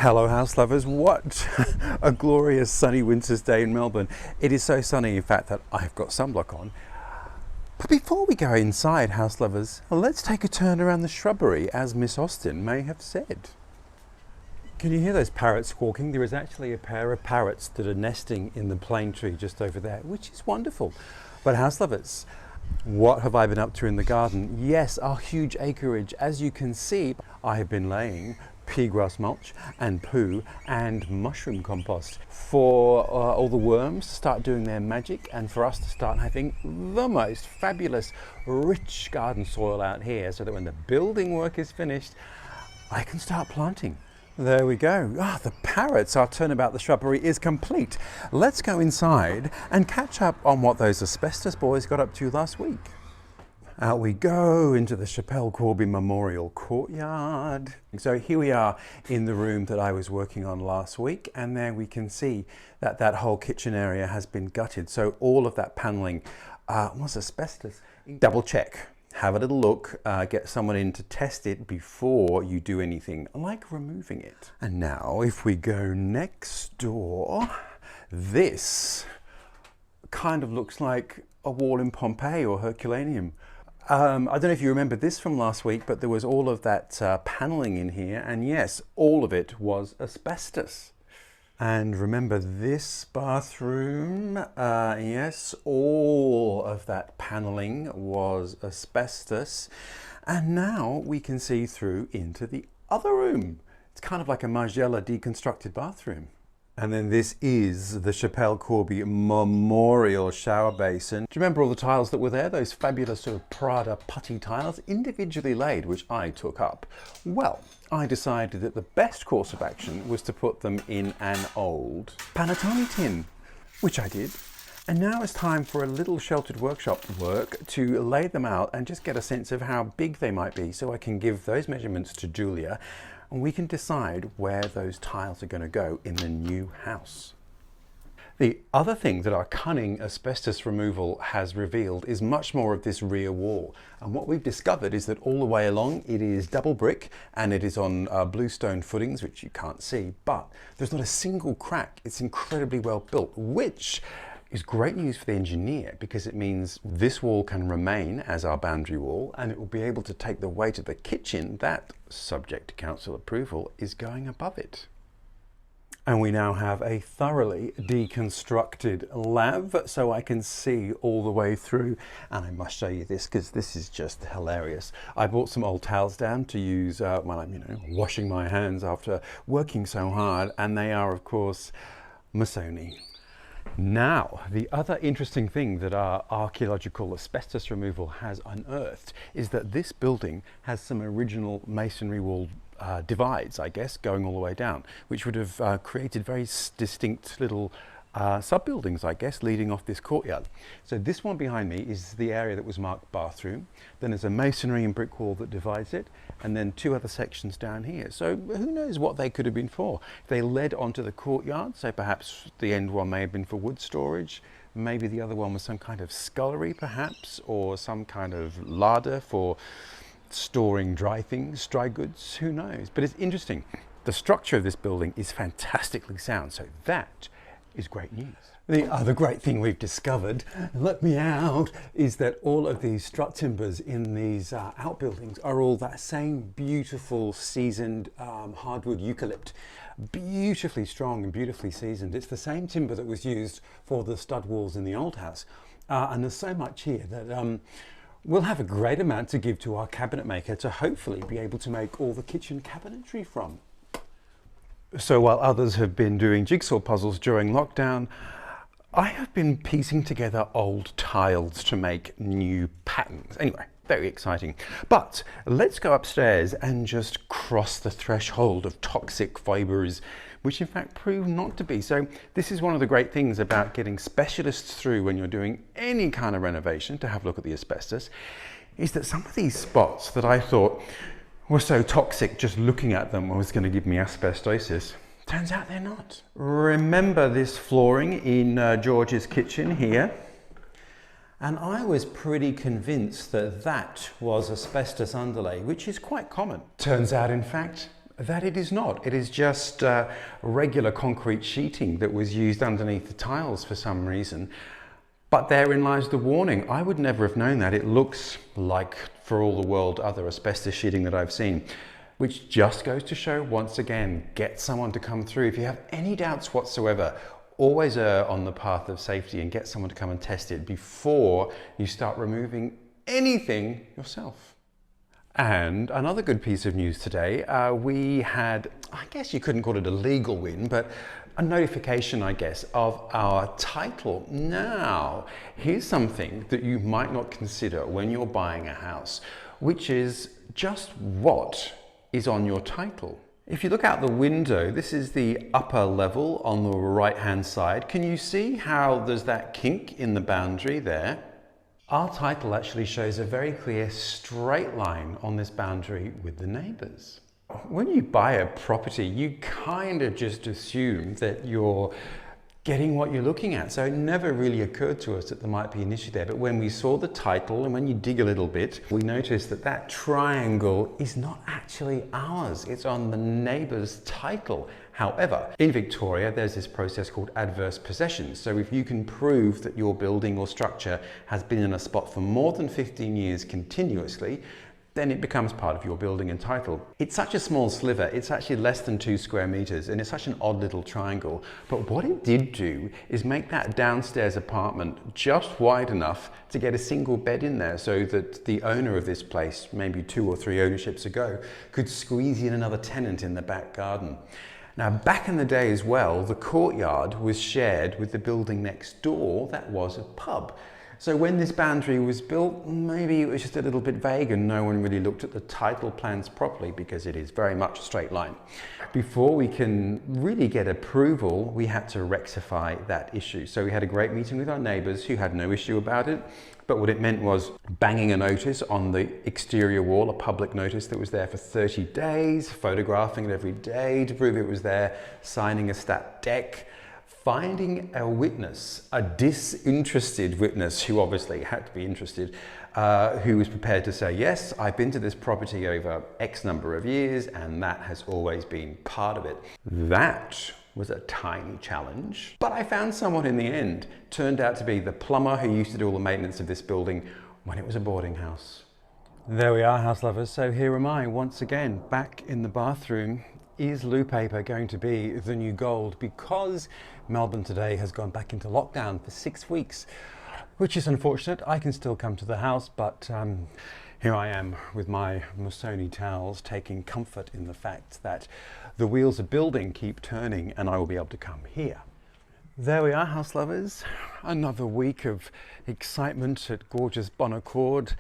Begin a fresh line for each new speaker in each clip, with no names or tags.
Hello house lovers, what a glorious sunny winter's day in Melbourne. It is so sunny in fact that I've got sunblock on. But before we go inside, house lovers, let's take a turn around the shrubbery as Miss Austen may have said. Can you hear those parrots squawking? There is actually a pair of parrots that are nesting in the plane tree just over there, which is wonderful. But house lovers, what have I been up to in the garden? Yes, our huge acreage. As you can see, I have been laying peagrass mulch and poo and mushroom compost for all the worms to start doing their magic and for us to start having the most fabulous rich garden soil out here so that when the building work is finished I can start planting. There we go. The parrots, our turnabout the shrubbery is complete. Let's go inside and catch up on what those asbestos boys got up to last week. Out we go into the Chappelle Corby Memorial Courtyard. So here we are in the room that I was working on last week, and there we can see that that whole kitchen area has been gutted. So all of that panelling was asbestos. Double check, have a little look, get someone in to test it before you do anything like removing it. And now if we go next door, this kind of looks like a wall in Pompeii or Herculaneum. I don't know if you remember this from last week, but there was all of that panelling in here, and yes, all of it was asbestos. And remember this bathroom, yes, all of that panelling was asbestos. And now we can see through into the other room. It's kind of like a Margiela deconstructed bathroom. And then this is the Chappelle Corby Memorial Shower Basin. Do you remember all the tiles that were there? Those fabulous sort of Prada putty tiles, individually laid, which I took up. Well, I decided that the best course of action was to put them in an old panettone tin, which I did. And now it's time for a little sheltered workshop work to lay them out and just get a sense of how big they might be so I can give those measurements to Julia and we can decide where those tiles are going to go in the new house. The other thing that our cunning asbestos removal has revealed is much more of this rear wall. And what we've discovered is that all the way along it is double brick and it is on bluestone footings, which you can't see, but there's not a single crack. It's incredibly well built, which is great news for the engineer because it means this wall can remain as our boundary wall and it will be able to take the weight of the kitchen that, subject to council approval, is going above it. And we now have a thoroughly deconstructed lav so I can see all the way through, and I must show you this because this is just hilarious. I brought some old towels down to use when I'm washing my hands after working so hard, and they are of course Missoni. Now, the other interesting thing that our archaeological asbestos removal has unearthed is that this building has some original masonry wall divides, I guess, going all the way down, which would have created very distinct little sub-buildings, I guess, leading off this courtyard. So this one behind me is the area that was marked bathroom. Then there's a masonry and brick wall that divides it, and then two other sections down here. So who knows what they could have been for? They led onto the courtyard, so perhaps the end one may have been for wood storage. Maybe the other one was some kind of scullery, perhaps, or some kind of larder for storing dry things, dry goods, who knows? But it's interesting. The structure of this building is fantastically sound, so that is great news. The other great thing we've discovered, let me out, is that all of these strut timbers in these outbuildings are all that same beautiful seasoned hardwood eucalypt. Beautifully strong and beautifully seasoned. It's the same timber that was used for the stud walls in the old house. And there's so much here that we'll have a great amount to give to our cabinet maker to hopefully be able to make all the kitchen cabinetry from. So while others have been doing jigsaw puzzles during lockdown, I have been piecing together old tiles to make new patterns. Anyway, very exciting. But let's go upstairs and just cross the threshold of toxic fibres, which in fact prove not to be. So this is one of the great things about getting specialists through when you're doing any kind of renovation to have a look at the asbestos, is that some of these spots that I thought were so toxic just looking at them was going to give me asbestosis. Turns out they're not. Remember this flooring in George's kitchen here? And I was pretty convinced that that was asbestos underlay, which is quite common. Turns out, in fact, That it is not. It is just regular concrete sheeting that was used underneath the tiles for some reason. But therein lies the warning. I would never have known that. It looks like, for all the world, other asbestos sheeting that I've seen, which just goes to show, once again, get someone to come through. If you have any doubts whatsoever, always err on the path of safety and get someone to come and test it before you start removing anything yourself. And another good piece of news today, we had, I guess you couldn't call it a legal win, but a notification, I guess, of our title. Now, here's something that you might not consider when you're buying a house, which is just what is on your title. If you look out the window, this is the upper level on the right-hand side. Can you see how there's that kink in the boundary there? Our title actually shows a very clear straight line on this boundary with the neighbours. When you buy a property, you kind of just assume that you're getting what you're looking at. So it never really occurred to us that there might be an issue there. But when we saw the title and when you dig a little bit, we noticed that that triangle is not actually ours. It's on the neighbour's title. However, in Victoria, there's this process called adverse possession. So if you can prove that your building or structure has been in a spot for more than 15 years continuously, then it becomes part of your building and title. It's such a small sliver, it's actually less than 2 square meters, and it's such an odd little triangle. But what it did do is make that downstairs apartment just wide enough to get a single bed in there, so that the owner of this place, maybe 2 or 3 ownerships ago, could squeeze in another tenant in the back garden. Now, back in the day as well, the courtyard was shared with the building next door that was a pub. So when this boundary was built, maybe it was just a little bit vague and no one really looked at the title plans properly, because it is very much a straight line. Before we can really get approval, we had to rectify that issue. So we had a great meeting with our neighbours who had no issue about it. But what it meant was banging a notice on the exterior wall, a public notice that was there for 30 days, photographing it every day to prove it was there, signing a stat dec, finding a witness, a disinterested witness who obviously had to be interested, who was prepared to say, yes, I've been to this property over X number of years and that has always been part of it. That was a tiny challenge, but I found someone in the end. Turned out to be the plumber who used to do all the maintenance of this building when it was a boarding house. There we are, house lovers. So here am I once again back in the bathroom. Is loo paper going to be the new gold? Because Melbourne today has gone back into lockdown for 6 weeks, which is unfortunate. I can still come to the house, but here I am with my Missoni towels, taking comfort in the fact that the wheels of building keep turning and I will be able to come here. There we are, house lovers. Another week of excitement at gorgeous Bon Accord.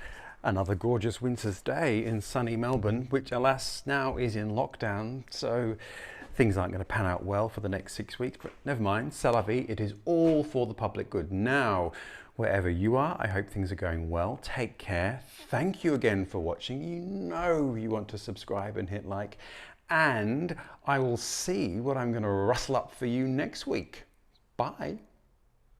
Another gorgeous winter's day in sunny Melbourne, which alas now is in lockdown. So things aren't going to pan out well for the next 6 weeks, but never mind, c'est la vie. It is all for the public good. Now, wherever you are, I hope things are going well. Take care. Thank you again for watching. You know you want to subscribe and hit like, and I will see what I'm going to rustle up for you next week. Bye.